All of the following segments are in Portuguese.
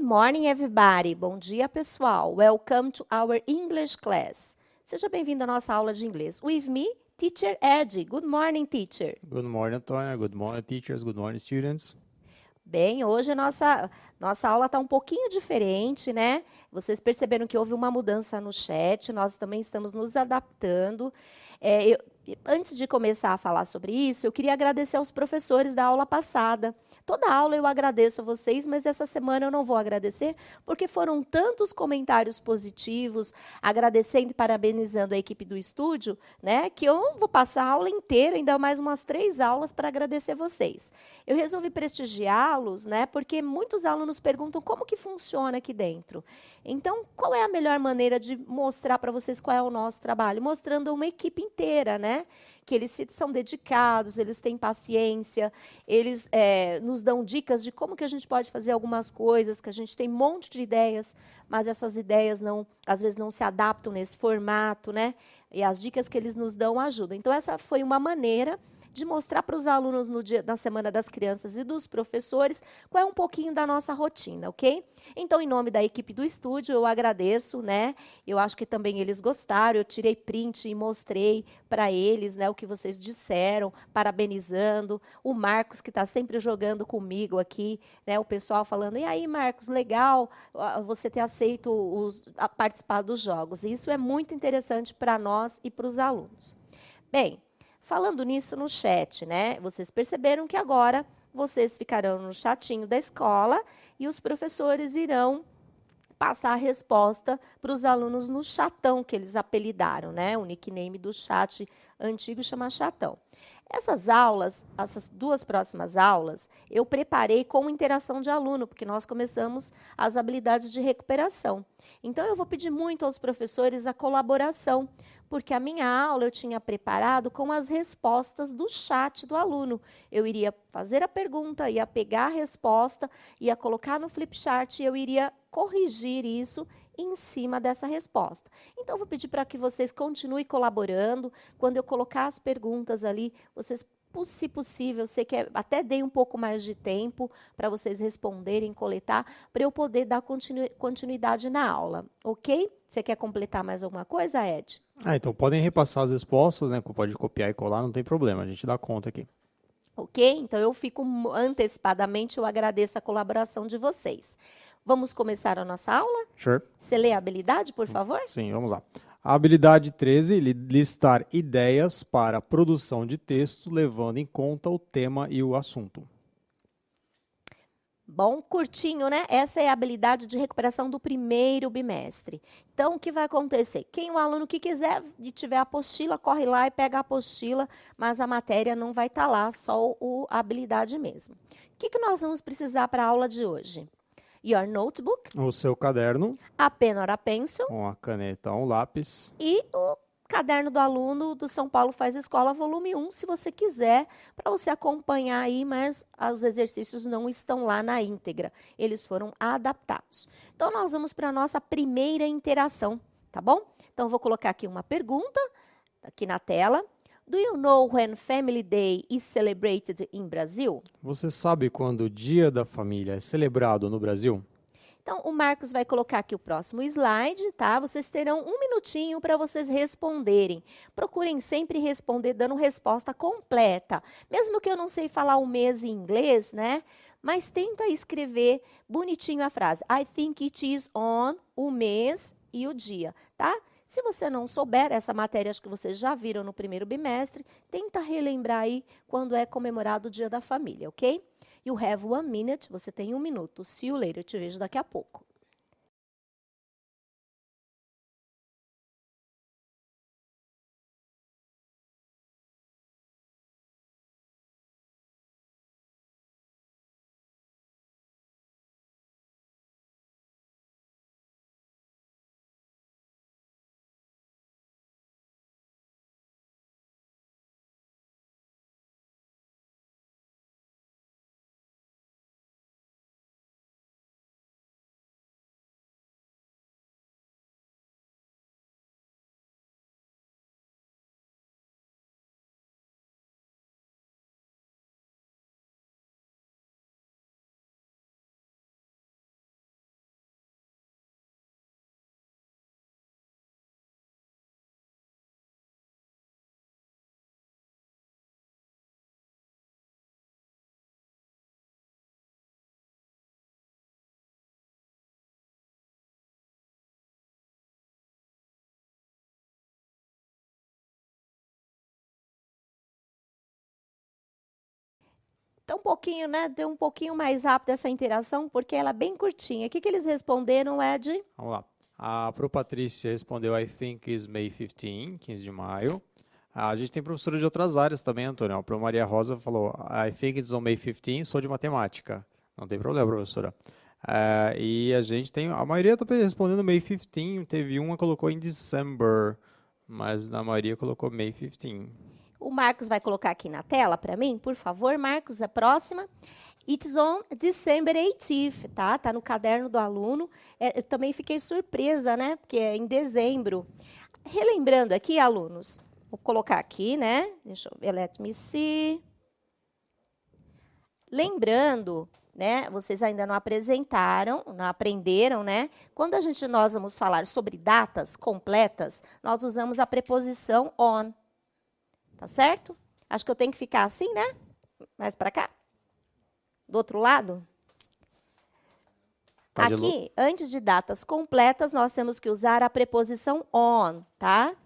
morning, everybody. Bom dia, pessoal. Welcome to our English class. Seja bem-vindo à nossa aula de inglês. With me, Teacher Ed. Good morning, teacher. Good morning, Antônia. Good morning, teachers. Good morning, students. Bem, hoje a nossa aula está um pouquinho diferente, né? Vocês perceberam que houve uma mudança no chat, nós também estamos nos adaptando. Antes de começar a falar sobre isso, eu queria agradecer aos professores da aula passada. Toda aula eu agradeço a vocês, mas essa semana eu não vou agradecer, porque foram tantos comentários positivos, agradecendo e parabenizando a equipe do estúdio, né, que eu vou passar a aula inteira, ainda mais umas 3 aulas para agradecer vocês. Eu resolvi prestigiá-los, né, porque muitos alunos perguntam como que funciona aqui dentro. Então, qual é a melhor maneira de mostrar para vocês qual é o nosso trabalho? Mostrando uma equipe inteira, né? Que eles são dedicados, eles têm paciência, eles nos dão dicas de como que a gente pode fazer algumas coisas, que a gente tem um monte de ideias, mas essas ideias às vezes não se adaptam nesse formato, né? E as dicas que eles nos dão ajudam. Então, essa foi uma maneira de mostrar para os alunos na Semana das Crianças e dos professores qual é um pouquinho da nossa rotina, ok? Então, em nome da equipe do estúdio, eu agradeço, né? Eu acho que também eles gostaram, eu tirei print e mostrei para eles, né, o que vocês disseram, parabenizando. O Marcos, que está sempre jogando comigo aqui, né? O pessoal falando, e aí, Marcos, legal você ter aceito participar dos jogos. E isso é muito interessante para nós e para os alunos. Bem, falando nisso no chat, né? Vocês perceberam que agora vocês ficarão no chatinho da escola e os professores irão passar a resposta para os alunos no chatão que eles apelidaram, né? O nickname do chat antigo chama chatão. Essas 2 próximas aulas, eu preparei com interação de aluno, porque nós começamos as habilidades de recuperação. Então, eu vou pedir muito aos professores a colaboração, porque a minha aula eu tinha preparado com as respostas do chat do aluno. Eu iria fazer a pergunta, ia pegar a resposta, ia colocar no Flipchart e eu iria corrigir isso em cima dessa resposta. Então, eu vou pedir para que vocês continuem colaborando. Quando eu colocar as perguntas ali, vocês, se possível, sei que até dei um pouco mais de tempo para vocês responderem, coletar, para eu poder dar continuidade na aula, ok? Você quer completar mais alguma coisa, Ed? Então podem repassar as respostas, né? Pode copiar e colar, não tem problema, a gente dá conta aqui. Ok? Então, eu fico antecipadamente, eu agradeço a colaboração de vocês. Vamos começar a nossa aula? Sure? Você lê a habilidade, por favor? Sim, vamos lá. A habilidade 13, listar ideias para produção de texto, levando em conta o tema e o assunto. Bom, curtinho, né? Essa é a habilidade de recuperação do primeiro bimestre. Então, o que vai acontecer? Quem o aluno que quiser e tiver a apostila, corre lá e pega a apostila, mas a matéria não vai estar lá, só a habilidade mesmo. O que nós vamos precisar para a aula de hoje? Your notebook, O seu caderno, a pen or a pencil com a caneta ou um lápis. e o caderno do aluno do São Paulo Faz Escola, volume 1, se você quiser, para você acompanhar aí, mas os exercícios não estão lá na íntegra, eles foram adaptados. Então, nós vamos para a nossa primeira interação, tá bom? Então, vou colocar aqui uma pergunta, aqui na tela. Do you know when Family Day is celebrated in Brazil? Você sabe quando o Dia da Família é celebrado no Brasil? Então, o Marcos vai colocar aqui o próximo slide, tá? Vocês terão um minutinho para vocês responderem. Procurem sempre responder dando resposta completa. Mesmo que eu não sei falar o mês em inglês, né? Mas tenta escrever bonitinho a frase. I think it is on, o mês e o dia, tá? Se você não souber, essa matéria acho que vocês já viram no primeiro bimestre, tenta relembrar aí quando é comemorado o Dia da Família, ok? You have 1 minute, você tem 1 minuto. See you later, eu te vejo daqui a pouco. tá um pouquinho, né? Deu um pouquinho mais rápido essa interação, porque ela é bem curtinha. O que eles responderam, Ed? Vamos lá. Pro Patrícia respondeu, I think is May 15, 15 de maio. A gente tem professora de outras áreas também, Antônio. A Pro Maria Rosa falou, I think it's on May 15, sou de matemática. Não tem problema, professora. E a gente tem, a maioria está respondendo May 15, teve uma que colocou em December, mas na maioria colocou May 15. O Marcos vai colocar aqui na tela para mim, por favor, Marcos, a próxima. It's on December 18th, tá? Tá no caderno do aluno. Eu também fiquei surpresa, né? Porque é em dezembro. Relembrando aqui, alunos, vou colocar aqui, né? Deixa eu ver, let me see. Lembrando, né? Vocês ainda não apresentaram, não aprenderam, né? Quando nós vamos falar sobre datas completas, nós usamos a preposição on. Tá certo? Acho que eu tenho que ficar assim, né? Mais para cá. Do outro lado. Aqui, antes de datas completas, nós temos que usar a preposição on, tá?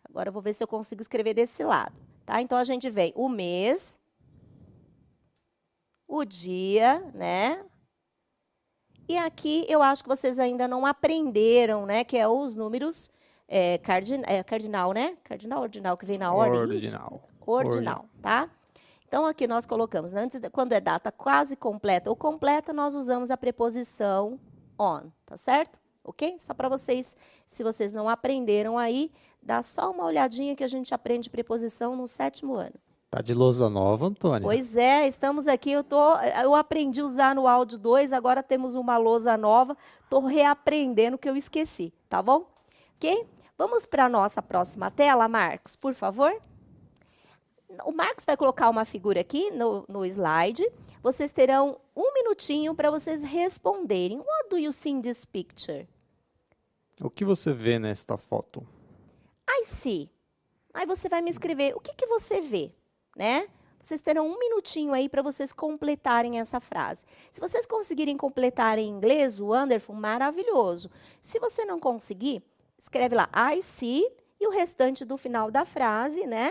Agora eu vou ver se eu consigo escrever desse lado, tá? Então a gente vem o mês, o dia, né? E aqui eu acho que vocês ainda não aprenderam, né? Que é os números cardinal, né? Cardinal, ordinal, que vem na ordem. Ordinal, tá? Então, aqui nós colocamos, quando é data quase completa ou completa, nós usamos a preposição on, tá certo? Ok? Só para vocês, se vocês não aprenderam aí, dá só uma olhadinha que a gente aprende preposição no 7º ano. Tá de lousa nova, Antônia? Pois é, estamos aqui, eu aprendi a usar no áudio 2, agora temos uma lousa nova, estou reaprendendo o que eu esqueci, tá bom? Ok? Vamos para a nossa próxima tela, Marcos, por favor. O Marcos vai colocar uma figura aqui no slide. Vocês terão 1 minutinho para vocês responderem. What do you see in this picture? O que você vê nesta foto? I see. Aí você vai me escrever o que você vê, né? Vocês terão 1 minutinho aí para vocês completarem essa frase. Se vocês conseguirem completar em inglês, wonderful, maravilhoso. Se você não conseguir, escreve lá I see e o restante do final da frase, né?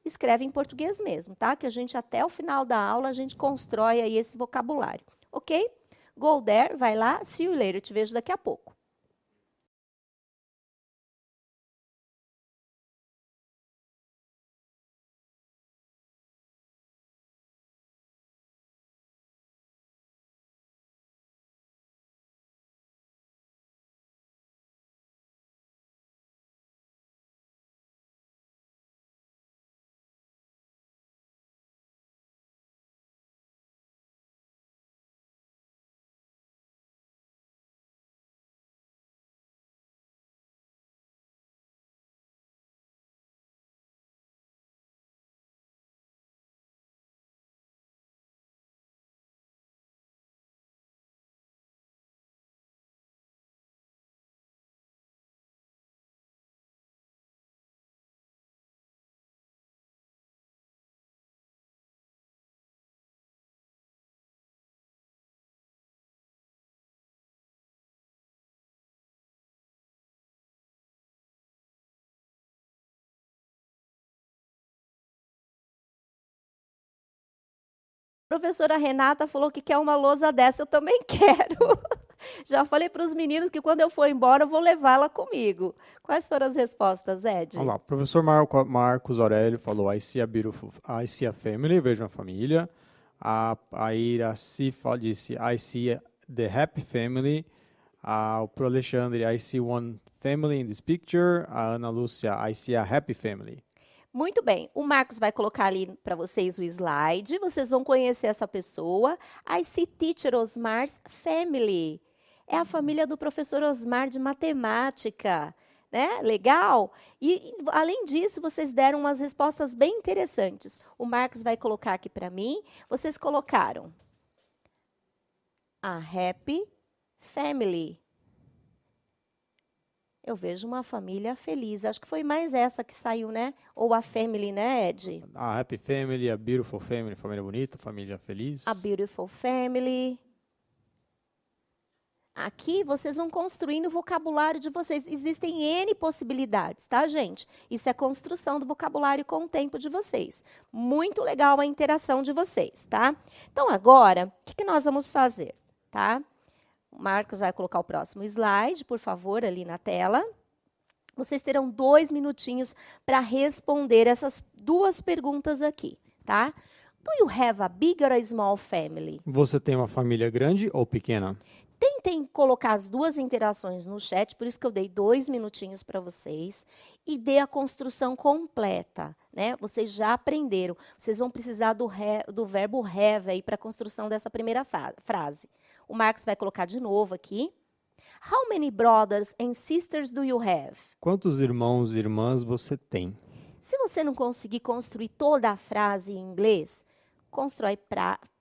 Escreve em português mesmo, tá? Que a gente, até o final da aula, a gente constrói aí esse vocabulário, ok? Go there, vai lá, see you later, te vejo daqui a pouco. A professora Renata falou que quer uma lousa dessa, eu também quero. Já falei para os meninos que quando eu for embora, eu vou levá-la comigo. Quais foram as respostas, Ed? Vamos lá. O professor Marcos Aurélio falou, I see a family, vejo uma família. A Iraci disse, I see the happy family. O Pro Alexandre, I see one family in this picture. A Ana Lúcia, I see a happy family. Muito bem, o Marcos vai colocar ali para vocês o slide, vocês vão conhecer essa pessoa. I see Teacher Osmar's family. É a família do professor Osmar de matemática, né? Legal? E, além disso, vocês deram umas respostas bem interessantes. O Marcos vai colocar aqui para mim. Vocês colocaram a happy family. Eu vejo uma família feliz. Acho que foi mais essa que saiu, né? Ou a family, né, Ed? A happy family, a beautiful family, família bonita, família feliz. A beautiful family. aqui vocês vão construindo o vocabulário de vocês. Existem N possibilidades, tá, gente? Isso é construção do vocabulário com o tempo de vocês. Muito legal a interação de vocês, tá? Então, agora, o que nós vamos fazer, tá? O Marcos vai colocar o próximo slide, por favor, ali na tela. Vocês terão 2 minutinhos para responder essas 2 perguntas aqui, tá? Do you have a big or a small family? Você tem uma família grande ou pequena? Tentem colocar as 2 interações no chat, por isso que eu dei 2 minutinhos para vocês, e dê a construção completa, né? Vocês já aprenderam, vocês vão precisar do verbo have aí para a construção dessa primeira frase. O Marcos vai colocar de novo aqui. How many brothers and sisters do you have? Quantos irmãos e irmãs você tem? Se você não conseguir construir toda a frase em inglês, constrói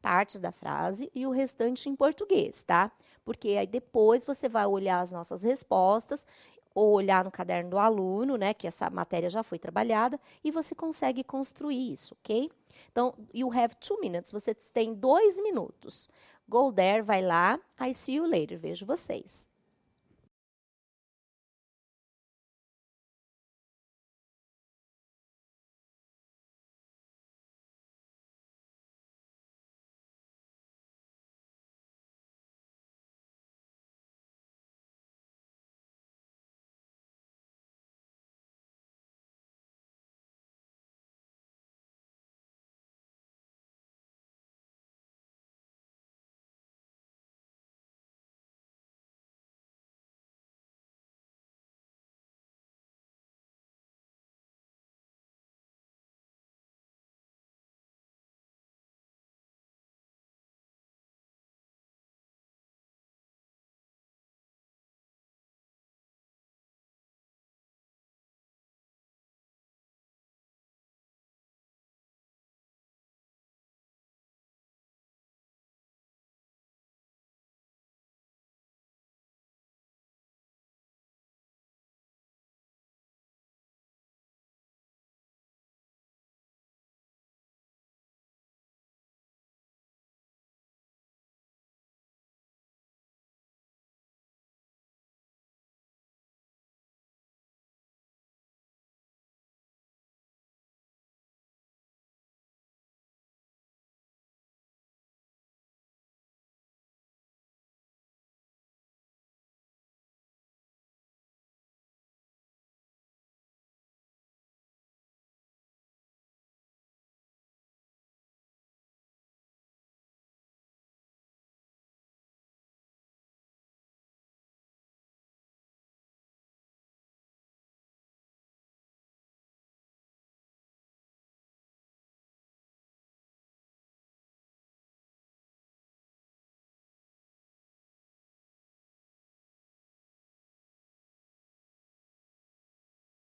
partes da frase e o restante em português, tá? Porque aí depois você vai olhar as nossas respostas ou olhar no caderno do aluno, né, que essa matéria já foi trabalhada, e você consegue construir isso, ok? Então, you have 2 minutes, você tem 2 minutos. Go there, vai lá, I see you later, vejo vocês.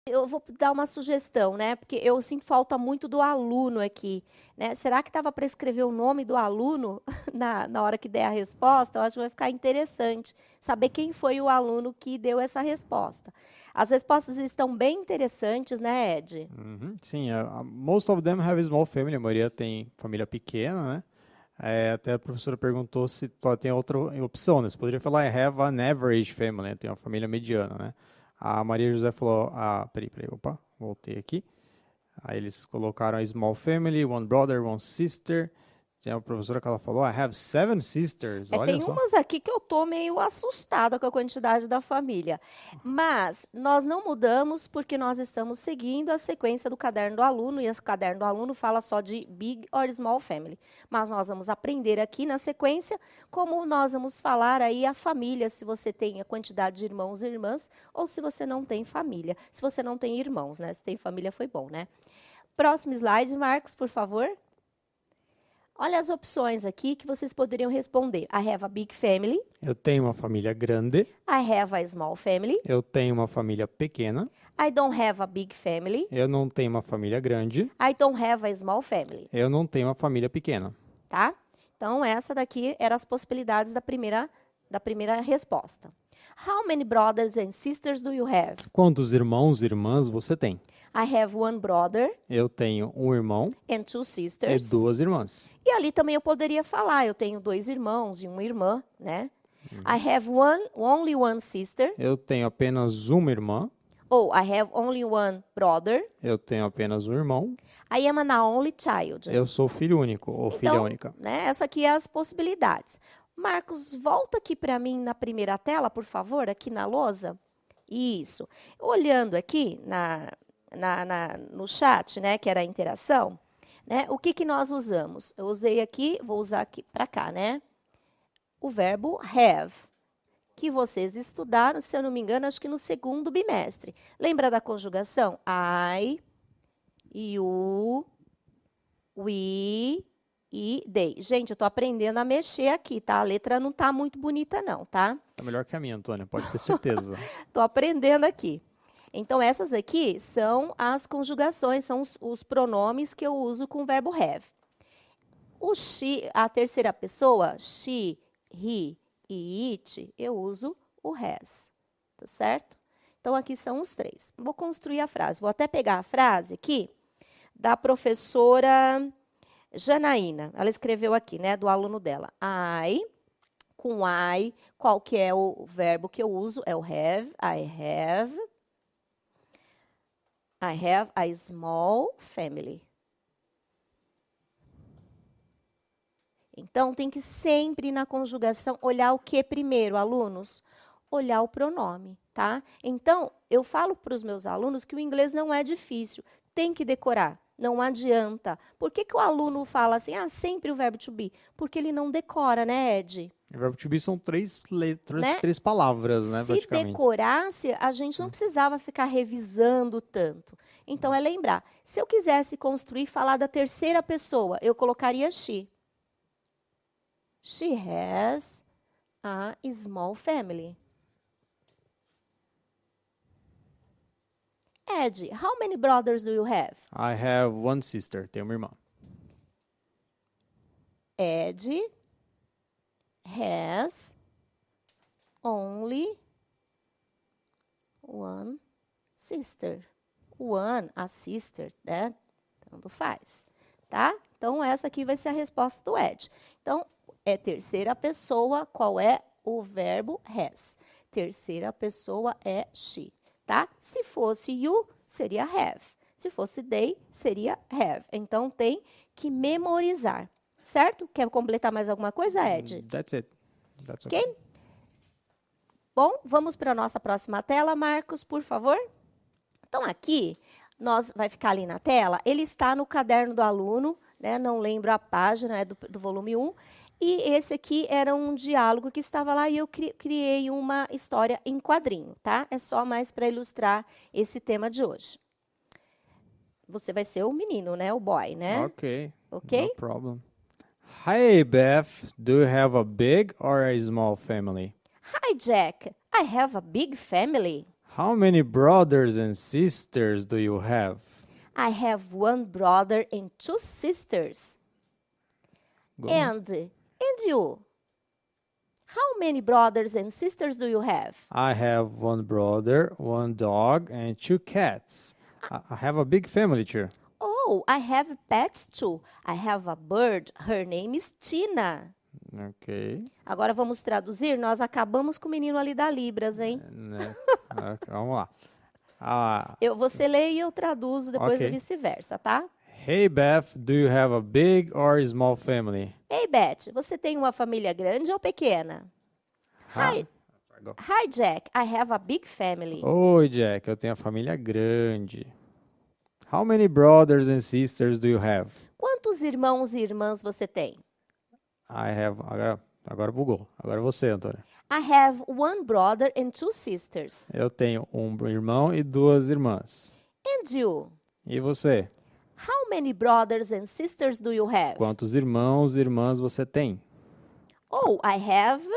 Eu vou dar uma sugestão, né? Porque eu sinto falta muito do aluno aqui, né? Será que estava para escrever o nome do aluno na hora que der a resposta? Eu acho que vai ficar interessante saber quem foi o aluno que deu essa resposta. As respostas estão bem interessantes, né, Ed? Sim, most of them have a small family, a maioria tem família pequena, né? Até a professora perguntou se tem outra opção, né? Você poderia falar, I have an average family, né? Tem uma família mediana, né? A Maria José falou, peraí, opa, voltei aqui. Aí eles colocaram a small family, one brother, one sister. Tem a professora que ela falou, I have 7 sisters, olha Tem só. umas aqui que eu tô meio assustada com a quantidade da família. Mas nós não mudamos porque nós estamos seguindo a sequência do caderno do aluno, e esse caderno do aluno fala só de big or small family. Mas nós vamos aprender aqui na sequência como nós vamos falar aí a família, se você tem a quantidade de irmãos e irmãs, ou se você não tem família. Se você não tem irmãos, né? Se tem família, foi bom, né? Próximo slide, Marcos, por favor. Olha as opções aqui que vocês poderiam responder. I have a big family. Eu tenho uma família grande. I have a small family. Eu tenho uma família pequena. I don't have a big family. Eu não tenho uma família grande. I don't have a small family. Eu não tenho uma família pequena. Tá? Então, essa daqui eram as possibilidades da primeira resposta. How many brothers and sisters do you have? Quantos irmãos e irmãs você tem? I have one brother Eu tenho um irmão and 2 e sisters. 2 irmãs. E ali também eu poderia falar, eu tenho 2 irmãos e uma irmã, né? I have only one sister. Eu tenho apenas uma irmã. Ou I have only one brother. Eu tenho apenas um irmão. I am an only child. Eu sou filho único ou filha única. Né, essa aqui é as possibilidades. Marcos, volta aqui para mim na primeira tela, por favor, aqui na lousa. Isso. Olhando aqui no chat, né, que era a interação, né, o que nós usamos? Eu usei aqui, vou usar aqui para cá, né? O verbo have, que vocês estudaram, se eu não me engano, acho que no segundo bimestre. Lembra da conjugação? I, you, we e they. Gente, eu estou aprendendo a mexer aqui, tá? A letra não está muito bonita não, tá? Tá melhor que a minha, Antônia, pode ter certeza. Estou aprendendo aqui. Então, essas aqui são as conjugações, são os pronomes que eu uso com o verbo have. O she, a terceira pessoa, she, he e it, eu uso o has, tá certo? Então, aqui são os três. Vou construir a frase. Vou até pegar a frase aqui da professora Janaína. Ela escreveu aqui, né, do aluno dela. Com I, qual que é o verbo que eu uso? É o have. I have a small family. Então, tem que sempre na conjugação olhar o que primeiro, alunos? Olhar o pronome, tá? Então, eu falo para os meus alunos que o inglês não é difícil, tem que decorar, não adianta. Por que o aluno fala assim, sempre o verbo to be? Porque ele não decora, né, Ed? O verbo to be são três letras, né? 3 palavras, né, Se praticamente. decorasse, a gente não precisava ficar revisando tanto. Então, é lembrar, se eu quisesse construir, falar da terceira pessoa, eu colocaria she. She has a small family. Ed, how many brothers do you have? I have one sister, tenho uma irmã. Ed has only one sister. One, a sister, né? Tanto faz, tá? Então, essa aqui vai ser a resposta do Ed. Então, é terceira pessoa, qual é o verbo has? Terceira pessoa é she, tá? Se fosse you, seria have. Se fosse they, seria have. Então, tem que memorizar, certo? Quer completar mais alguma coisa, Ed? That's it. That's Ok? Bom, vamos para a nossa próxima tela, Marcos, por favor. Então, aqui, vai ficar ali na tela, ele está no caderno do aluno, né? Não lembro a página, é do volume 1. E esse aqui era um diálogo que estava lá e eu criei uma história em quadrinho, tá? É só mais para ilustrar esse tema de hoje. Você vai ser o menino, né? O boy, né? Ok. Ok? No problem. Hi, Beth. Do you have a big or a small family? Hi, Jack. I have a big family. How many brothers and sisters do you have? I have one brother and 2 sisters. Go on. And you? How many brothers and sisters do you have? I have one brother, one dog, and 2 cats. I have a big family too. Oh, I have pets too. I have a bird. Her name is Tina. Ok. Agora vamos traduzir. Nós acabamos com o menino ali da Libras, hein? Né? Ok, vamos lá. Você lê e eu traduzo, depois Ok. vice-versa, tá? Hey, Beth, do you have a big or a small family? Ei, Beth, você tem uma família grande ou pequena? Hi, Jack. I have a big family. Oi, Jack, eu tenho a família grande. How many brothers and sisters do you have? Quantos irmãos e irmãs você tem? I have. Agora bugou. Agora você, Antônia. I have one brother and 2 sisters. Eu tenho um irmão e 2 irmãs. And you? E você? How many brothers and sisters do you have? Quantos irmãos e irmãs você tem? Oh, I have...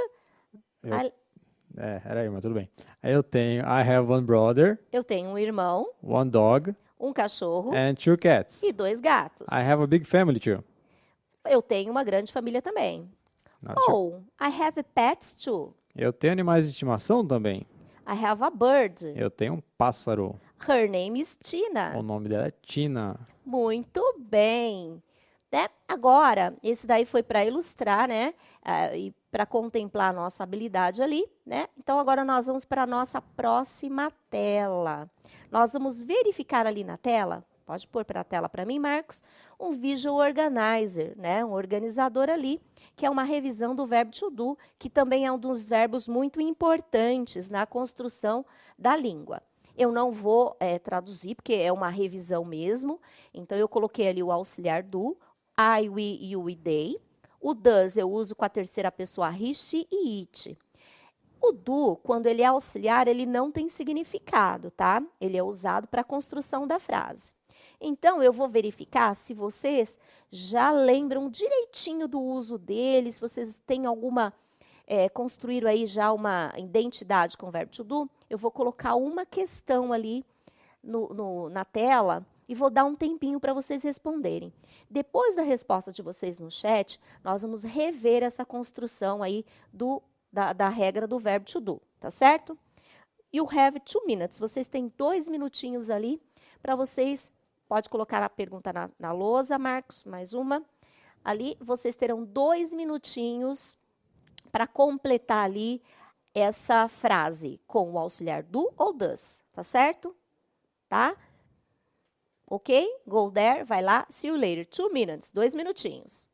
Era aí, mas tudo bem. Eu tenho. I have one brother, Eu tenho um irmão, one dog, um cachorro and 2 cats. e 2 gatos. I have a big family too. Eu tenho uma grande família também. Not sure. Oh, I have pets too. Eu tenho animais de estimação também. I have a bird. Eu tenho um pássaro. Her name is Tina. O nome dela é Tina. Muito bem. Né? Agora, esse daí foi para ilustrar, né? E para contemplar a nossa habilidade ali, né? Então, agora nós vamos para a nossa próxima tela. Nós vamos verificar ali na tela, pode pôr para a tela para mim, Marcos, um Visual Organizer, né? Um organizador ali, que é uma revisão do verbo to do, que também é um dos verbos muito importantes na construção da língua. Eu não vou traduzir, porque é uma revisão mesmo. Então, eu coloquei ali o auxiliar do, I, we, you e they. O does eu uso com a terceira pessoa he, she e it. O do, quando ele é auxiliar, ele não tem significado, tá? Ele é usado para a construção da frase. Então, eu vou verificar se vocês já lembram direitinho do uso dele, se vocês têm alguma... construíram aí já uma identidade com o verbo to do, eu vou colocar uma questão ali na tela e vou dar um tempinho para vocês responderem. Depois da resposta de vocês no chat, nós vamos rever essa construção aí da regra do verbo to do, tá certo? You have 2 minutes. Vocês têm 2 minutinhos ali para vocês... Pode colocar a pergunta na lousa, Marcos, mais uma. Ali, vocês terão 2 minutinhos para completar ali essa frase com o auxiliar do ou does, tá certo? Tá? Ok? Go there, vai lá, see you later. 2 minutes, 2 minutinhos.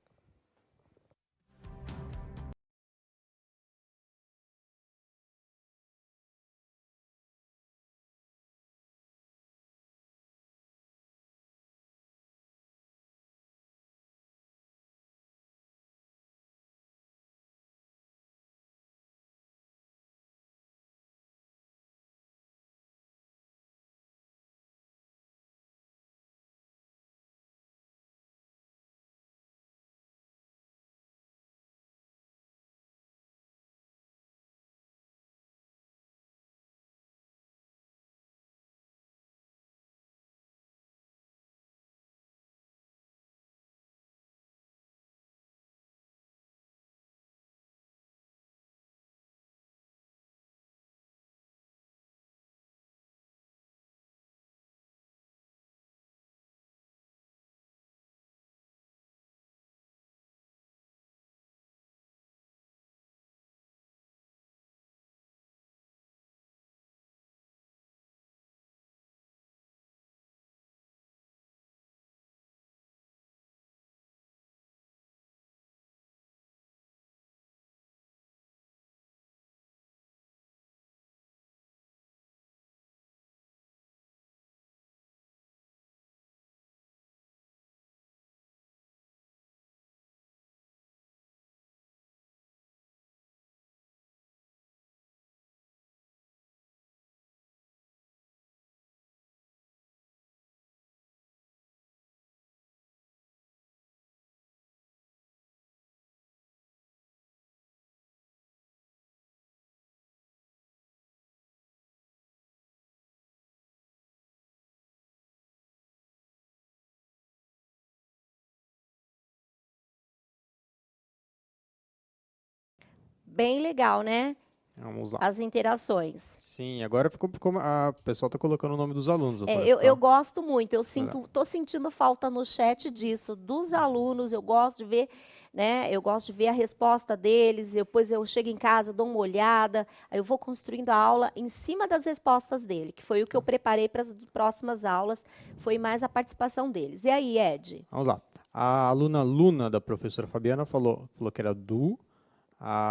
Bem legal, né? Vamos lá. As interações. Sim, agora o pessoal está colocando o nome dos alunos. Eu gosto muito, estou sentindo falta no chat disso, dos alunos, eu gosto de ver, né? Eu gosto de ver a resposta deles, depois eu chego em casa, dou uma olhada, aí eu vou construindo a aula em cima das respostas dele, que foi o que eu preparei para as próximas aulas, foi mais a participação deles. E aí, Ed? Vamos lá. A aluna Luna, da professora Fabiana, falou que era do.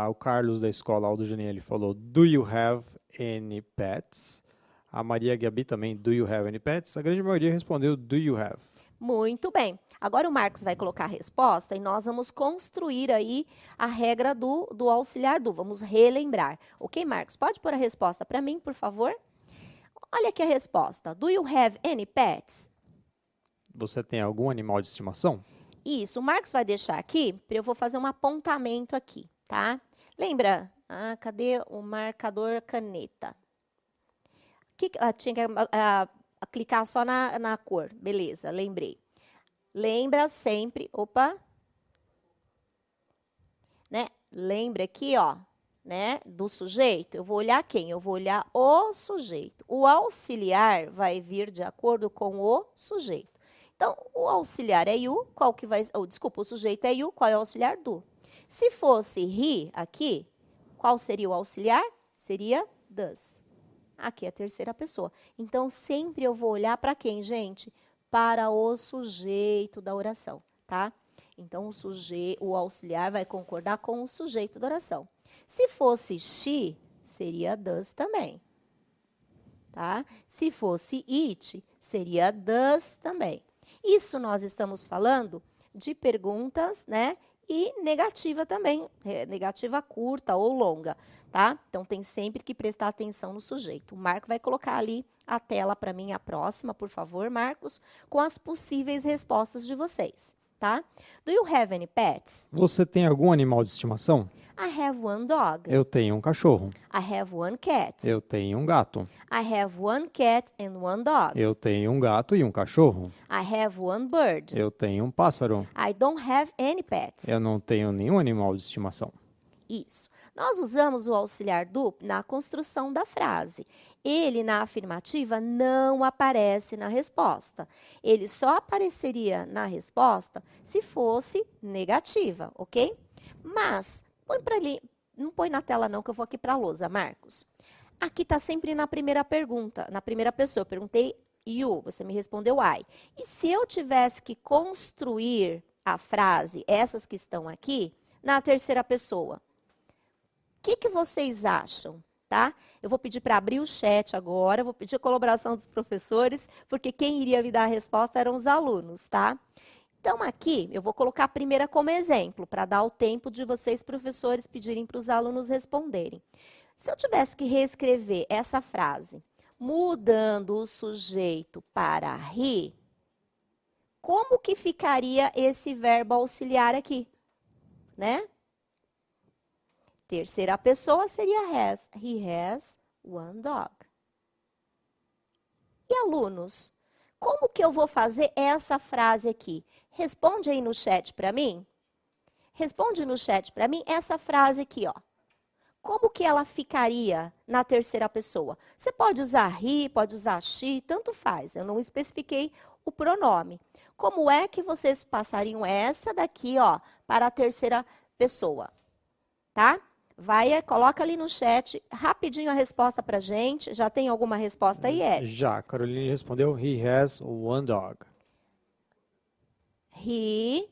O Carlos, da escola Aldo Janinha, ele falou, do you have any pets? A Maria Gabi também, do you have any pets? A grande maioria respondeu, do you have? Muito bem. Agora o Marcos vai colocar a resposta e nós vamos construir aí a regra do auxiliar do. Vamos relembrar. Ok, Marcos? Pode pôr a resposta para mim, por favor? Olha aqui a resposta. Do you have any pets? Você tem algum animal de estimação? Isso. O Marcos vai deixar aqui, eu vou fazer um apontamento aqui, tá? Lembra? Cadê o marcador caneta? Tinha que clicar só na cor. Beleza, lembrei. Lembra sempre, né? Lembra aqui, ó, né, do sujeito. Eu vou olhar quem? Eu vou olhar o sujeito. O auxiliar vai vir de acordo com o sujeito. Então, o auxiliar é you, o sujeito é you, qual é o auxiliar? Do. Se fosse he aqui, qual seria o auxiliar? Seria does. Aqui é a terceira pessoa. Então, sempre eu vou olhar para quem, gente? Para o sujeito da oração, tá? Então, o auxiliar vai concordar com o sujeito da oração. Se fosse she, seria does também. Tá? Se fosse it, seria does também. Isso nós estamos falando de perguntas, né? E negativa também, negativa curta ou longa, tá? Então, tem sempre que prestar atenção no sujeito. O Marco vai colocar ali a tela para mim, a próxima, por favor, Marcos, com as possíveis respostas de vocês, tá? Do you have any pets? Você tem algum animal de estimação? I have one dog. Eu tenho um cachorro. I have one cat. Eu tenho um gato. I have one cat and one dog. Eu tenho um gato e um cachorro. I have one bird. Eu tenho um pássaro. I don't have any pets. Eu não tenho nenhum animal de estimação. Isso. Nós usamos o auxiliar do na construção da frase. Ele, na afirmativa, não aparece na resposta. Ele só apareceria na resposta se fosse negativa, ok? Mas, põe para ali, não põe na tela não, que eu vou aqui para a lousa, Marcos. Aqui está sempre na primeira pergunta, na primeira pessoa. Eu perguntei you, você me respondeu I. E se eu tivesse que construir a frase, essas que estão aqui, na terceira pessoa? O que vocês acham? Tá? Eu vou pedir para abrir o chat agora, vou pedir a colaboração dos professores, porque quem iria me dar a resposta eram os alunos, tá? Então, aqui, eu vou colocar a primeira como exemplo, para dar o tempo de vocês, professores, pedirem para os alunos responderem. Se eu tivesse que reescrever essa frase, mudando o sujeito para he, como que ficaria esse verbo auxiliar aqui? Né? Terceira pessoa seria has. He has one dog. E alunos, como que eu vou fazer essa frase aqui? Responde aí no chat para mim. Responde no chat para mim essa frase aqui, ó. Como que ela ficaria na terceira pessoa? Você pode usar he, pode usar she, tanto faz. Eu não especifiquei o pronome. Como é que vocês passariam essa daqui, ó, para a terceira pessoa? Tá? Coloca ali no chat, rapidinho a resposta pra gente. Já tem alguma resposta aí, Ed? Já, a Caroline respondeu, he has one dog. He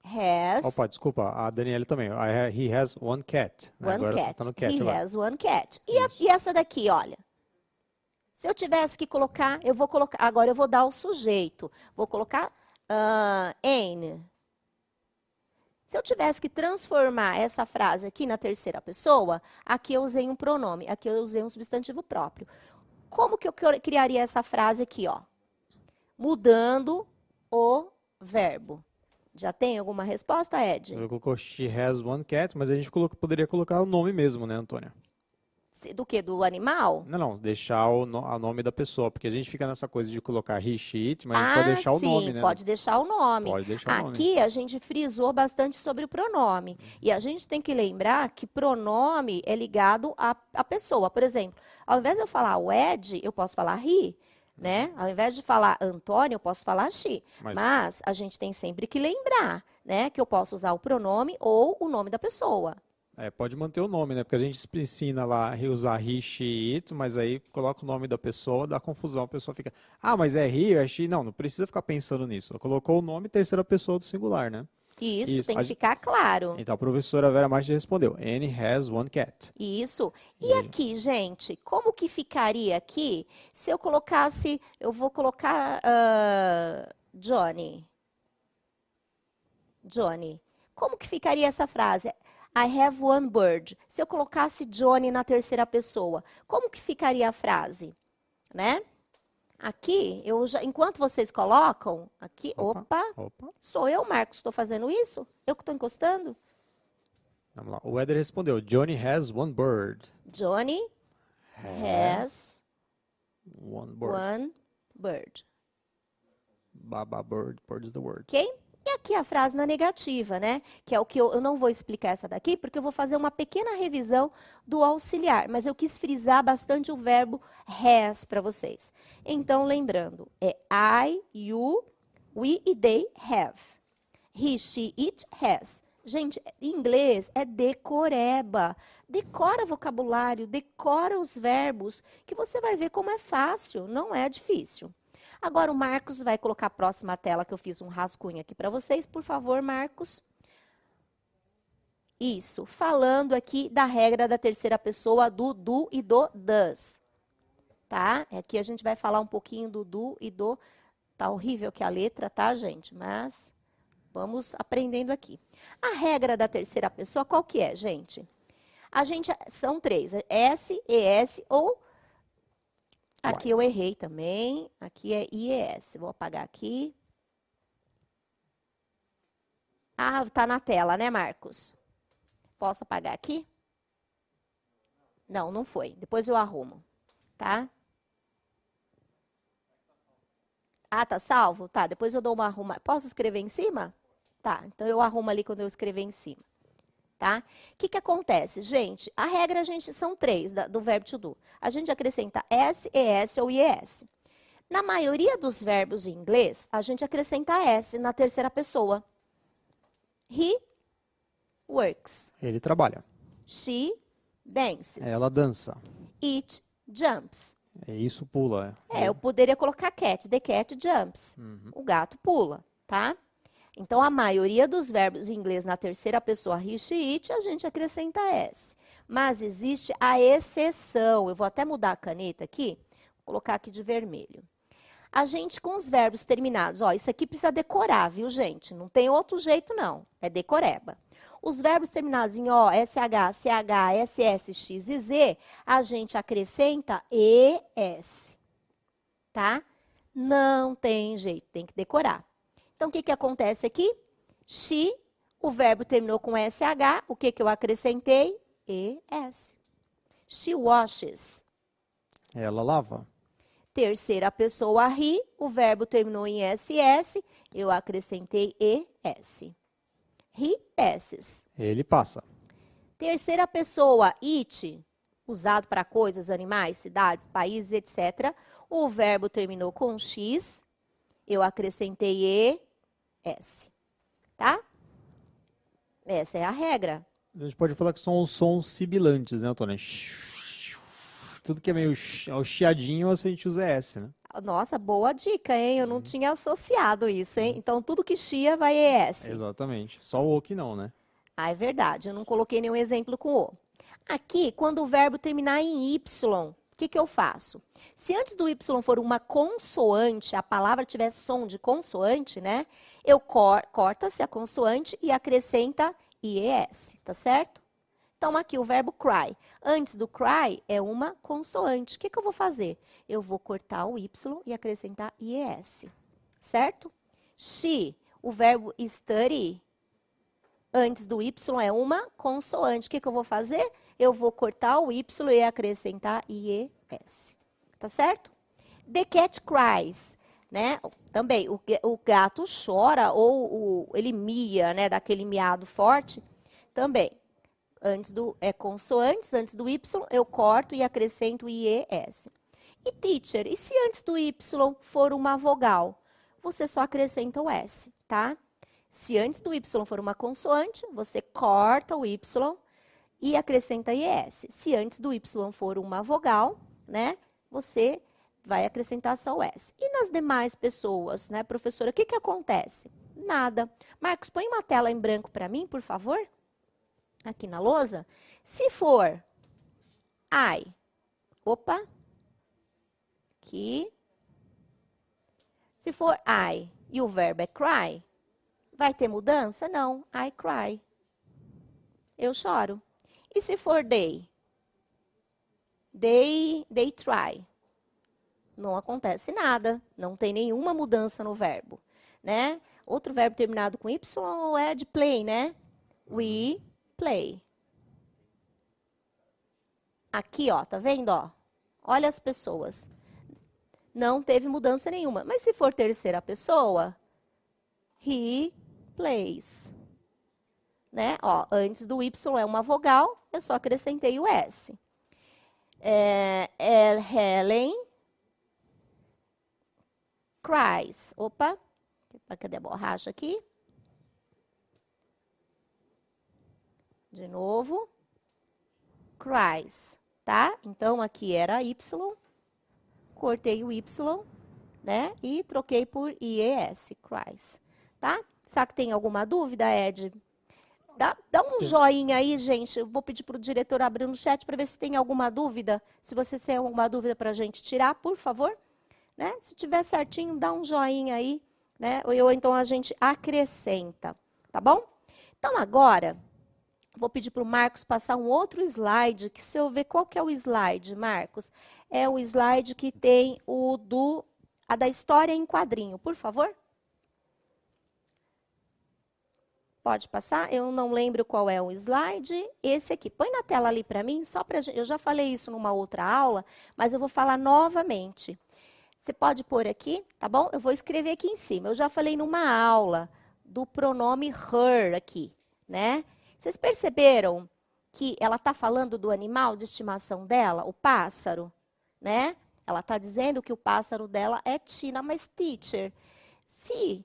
has... Opa, desculpa, a Daniela também. He has one cat. One Agora cat. tá no cat He lá. has one cat. E essa daqui, olha. Se eu tivesse que colocar, agora eu vou dar o sujeito. Vou colocar an. Se eu tivesse que transformar essa frase aqui na terceira pessoa, aqui eu usei um pronome, aqui eu usei um substantivo próprio. Como que eu criaria essa frase aqui, ó? Mudando o verbo. Já tem alguma resposta, Ed? Eu colocou she has one cat, mas a gente poderia colocar o nome mesmo, né, Antônia? Do quê? Do animal? Não, deixar o nome da pessoa, porque a gente fica nessa coisa de colocar he, she, it, mas a gente pode deixar o nome, né? Pode deixar o nome. Pode deixar o nome. Aqui a gente frisou bastante sobre o pronome. E a gente tem que lembrar que pronome é ligado à pessoa. Por exemplo, ao invés de eu falar o Ed, eu posso falar he, né? Ao invés de falar Antônio, eu posso falar she. Mas a gente tem sempre que lembrar, né? Que eu posso usar o pronome ou o nome da pessoa. Pode manter o nome, né? Porque a gente ensina lá a usar he, she, it, mas aí coloca o nome da pessoa, dá confusão, a pessoa fica, mas é he ou é she? Não precisa ficar pensando nisso. Colocou o nome terceira pessoa do singular, né? Isso, tem que ficar claro. Então, a professora Vera Martins respondeu, Annie has one cat. Isso. E aqui, gente, como que ficaria aqui se eu colocasse, eu vou colocar Johnny. Johnny. Como que ficaria essa frase? I have one bird. Se eu colocasse Johnny na terceira pessoa, como que ficaria a frase? Né? Aqui, enquanto vocês colocam, aqui, opa. Sou eu, Marcos, estou fazendo isso? Eu que estou encostando? Vamos lá, o Éder respondeu, Johnny has one bird. Johnny has one bird. One bird. Baba bird, bird is the word. Ok? E aqui a frase na negativa, né? Que é o que eu não vou explicar essa daqui, porque eu vou fazer uma pequena revisão do auxiliar. Mas eu quis frisar bastante o verbo has para vocês. Então, lembrando, é I, you, we e they have. He, she, it has. Gente, em inglês é decoreba. Decora vocabulário, decora os verbos, que você vai ver como é fácil, não é difícil. Agora o Marcos vai colocar a próxima tela, que eu fiz um rascunho aqui para vocês. Por favor, Marcos. Isso, falando aqui da regra da terceira pessoa do do e do does. Tá? Aqui a gente vai falar um pouquinho do do e do. Tá horrível que a letra, tá, gente? Mas vamos aprendendo aqui. A regra da terceira pessoa, qual que é, gente? São três, S, ES ou... Aqui eu errei também, aqui é IES. Vou apagar aqui. Ah, tá na tela, né, Marcos? Posso apagar aqui? Não, não foi. Depois eu arrumo, tá? Ah, tá salvo? Tá, depois eu dou uma arrumada. Posso escrever em cima? Tá, então eu arrumo ali quando eu escrever em cima, tá? O que acontece? Gente, a regra, são três do verbo to do. A gente acrescenta S, ES ou IES. Na maioria dos verbos em inglês, a gente acrescenta S na terceira pessoa. He works. Ele trabalha. She dances. Ela dança. It jumps. Isso pula. Eu poderia colocar cat. The cat jumps. O gato pula, tá? Então, a maioria dos verbos em inglês na terceira pessoa, he, she, it, a gente acrescenta S. Mas existe a exceção. Eu vou até mudar a caneta aqui. Vou colocar aqui de vermelho. A gente, com os verbos terminados, ó, isso aqui precisa decorar, viu, gente? Não tem outro jeito, não. É decoreba. Os verbos terminados em O, SH, CH, SS, X e Z, a gente acrescenta ES, tá? Não tem jeito, tem que decorar. Então, o que acontece aqui? She, o verbo terminou com SH, o que eu acrescentei? ES. She washes. Ela lava. Terceira pessoa, he, o verbo terminou em SS, eu acrescentei ES. He passes. Ele passa. Terceira pessoa, it, usado para coisas, animais, cidades, países, etc. O verbo terminou com X, eu acrescentei ES. Tá? Essa é a regra. A gente pode falar que são os sons sibilantes, né, Antônio? Tudo que é meio ao chiadinho, a gente usa S, né? Nossa, boa dica, hein? Eu não tinha associado isso, hein? Então, tudo que chia vai ES. Exatamente. Só o que não, né? Ah, é verdade. Eu não coloquei nenhum exemplo com o. Aqui, quando o verbo terminar em Y, o que eu faço? Se antes do Y for uma consoante, a palavra tiver som de consoante, né? Eu corta-se a consoante e acrescenta IES, tá certo? Então, aqui o verbo cry. Antes do cry é uma consoante. O que eu vou fazer? Eu vou cortar o Y e acrescentar IES, certo? She, o verbo study, antes do Y é uma consoante. O que eu vou fazer? Eu vou cortar o Y e acrescentar IES. Tá certo? The cat cries, né? Também, o gato chora ou ele mia, né? Daquele miado forte. Também. Consoantes, antes do Y, eu corto e acrescento IES. E teacher, e se antes do Y for uma vogal? Você só acrescenta o S, tá? Se antes do Y for uma consoante, você corta o Y e acrescenta IES. Se antes do Y for uma vogal, né, você vai acrescentar só o S. E nas demais pessoas, né, professora, o que acontece? Nada. Marcos, põe uma tela em branco para mim, por favor. Aqui na lousa. Se for I, opa, aqui. Se for I e o verbo é cry, vai ter mudança? Não, I cry. Eu choro. E se for they? They try. Não acontece nada, não tem nenhuma mudança no verbo, né? Outro verbo terminado com Y é de play, né? We play. Aqui, ó, tá vendo, ó? Olha as pessoas. Não teve mudança nenhuma. Mas se for terceira pessoa, he plays. Né? Ó, antes do Y é uma vogal, eu só acrescentei o S. Helen cries. Opa, cadê a borracha aqui? De novo. Cries, tá? Então, aqui era Y. Cortei o Y, né? E troquei por IES, cries, tá? Será que tem alguma dúvida, Ed? Dá um joinha aí, gente. Eu vou pedir para o diretor abrir no chat para ver se tem alguma dúvida. Se você tem alguma dúvida para a gente tirar, por favor. Né? Se tiver certinho, dá um joinha aí, né? Ou então a gente acrescenta, tá bom? Então, agora, vou pedir para o Marcos passar um outro slide, que se eu ver qual que é o slide, Marcos, é o slide que tem a da história em quadrinho, por favor. Pode passar? Eu não lembro qual é o slide. Esse aqui. Põe na tela ali para mim, só para eu já falei isso numa outra aula, mas eu vou falar novamente. Você pode pôr aqui, tá bom? Eu vou escrever aqui em cima. Eu já falei numa aula do pronome her aqui, né? Vocês perceberam que ela está falando do animal de estimação dela, o pássaro, né? Ela está dizendo que o pássaro dela é Tina, mas teacher, se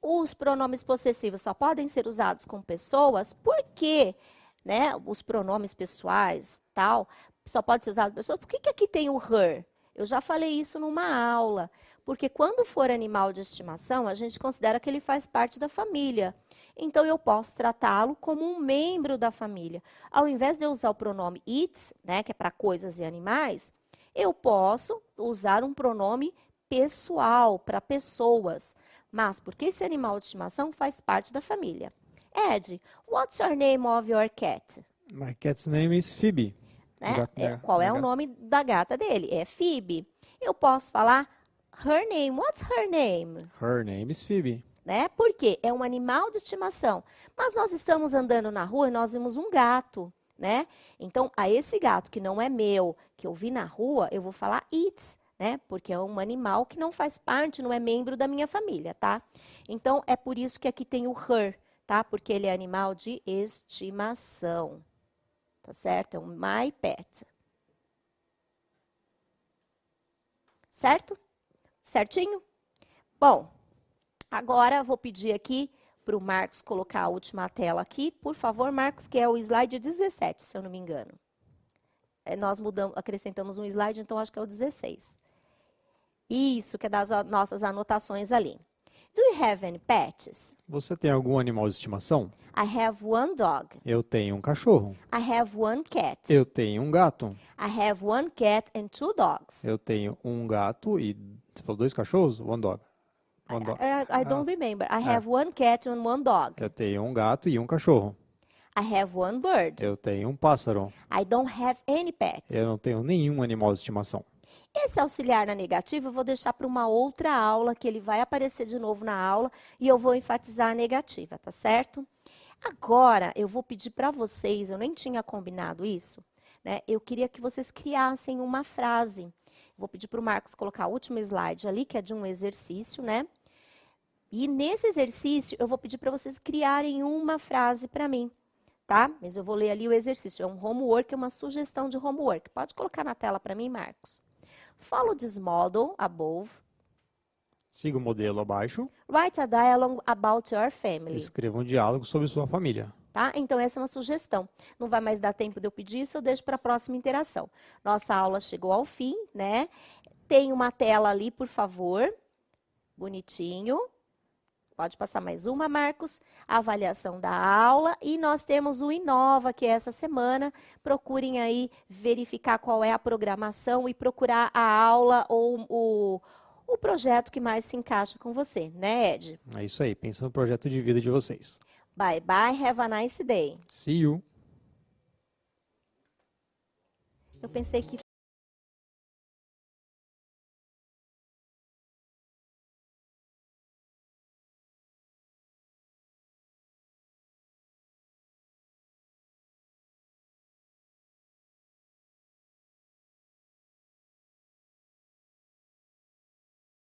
os pronomes possessivos só podem ser usados com pessoas, por que, né, os pronomes pessoais, tal, só pode ser usado com pessoas? Por que aqui tem o her? Eu já falei isso numa aula, porque quando for animal de estimação, a gente considera que ele faz parte da família. Então, eu posso tratá-lo como um membro da família. Ao invés de eu usar o pronome it, né, que é para coisas e animais, eu posso usar um pronome pessoal, para pessoas. Mas porque esse animal de estimação faz parte da família. Ed, what's your name of your cat? My cat's name is Phoebe. Né? Qual é o nome da gata dele? É Phoebe. Eu posso falar her name. What's her name? Her name is Phoebe. Né? Por quê? É um animal de estimação. Mas nós estamos andando na rua e nós vimos um gato, né? Então, a esse gato que não é meu, que eu vi na rua, eu vou falar it, né? Porque é um animal que não faz parte, não é membro da minha família, tá? Então, é por isso que aqui tem o her, tá? Porque ele é animal de estimação. Tá certo? É um my pet. Certo? Certinho? Bom, agora vou pedir aqui para o Marcos colocar a última tela aqui. Por favor, Marcos, que é o slide 17, se eu não me engano. Nós acrescentamos um slide, então acho que é o 16. Isso, que é das nossas anotações ali. Do you have any pets? Você tem algum animal de estimação? I have one dog. Eu tenho um cachorro. I have one cat. Eu tenho um gato. I have one cat and two dogs. Eu tenho um gato e... Você falou 2 cachorros? One dog. One dog. I don't remember. I have one cat and one dog. Eu tenho um gato e um cachorro. I have one bird. Eu tenho um pássaro. I don't have any pets. Eu não tenho nenhum animal de estimação. Esse auxiliar na negativa eu vou deixar para uma outra aula, que ele vai aparecer de novo na aula, e eu vou enfatizar a negativa, tá certo? Agora, eu vou pedir para vocês, eu nem tinha combinado isso, né? Eu queria que vocês criassem uma frase. Vou pedir para o Marcos colocar o último slide ali, que é de um exercício, né? E nesse exercício, eu vou pedir para vocês criarem uma frase para mim, tá? Mas eu vou ler ali o exercício. É um homework, é uma sugestão de homework. Pode colocar na tela para mim, Marcos. Follow this model above. Siga o modelo abaixo. Write a dialogue about your family. Escreva um diálogo sobre sua família. Tá? Então, essa é uma sugestão. Não vai mais dar tempo de eu pedir isso, eu deixo para a próxima interação. Nossa aula chegou ao fim, né? Tem uma tela ali, por favor. Bonitinho. Pode passar mais uma, Marcos. A avaliação da aula. E nós temos o Inova, que é essa semana. Procurem aí verificar qual é a programação e procurar a aula ou o projeto que mais se encaixa com você, né, Ed? É isso aí. Pensa no projeto de vida de vocês. Bye, bye. Have a nice day. See you. Eu pensei que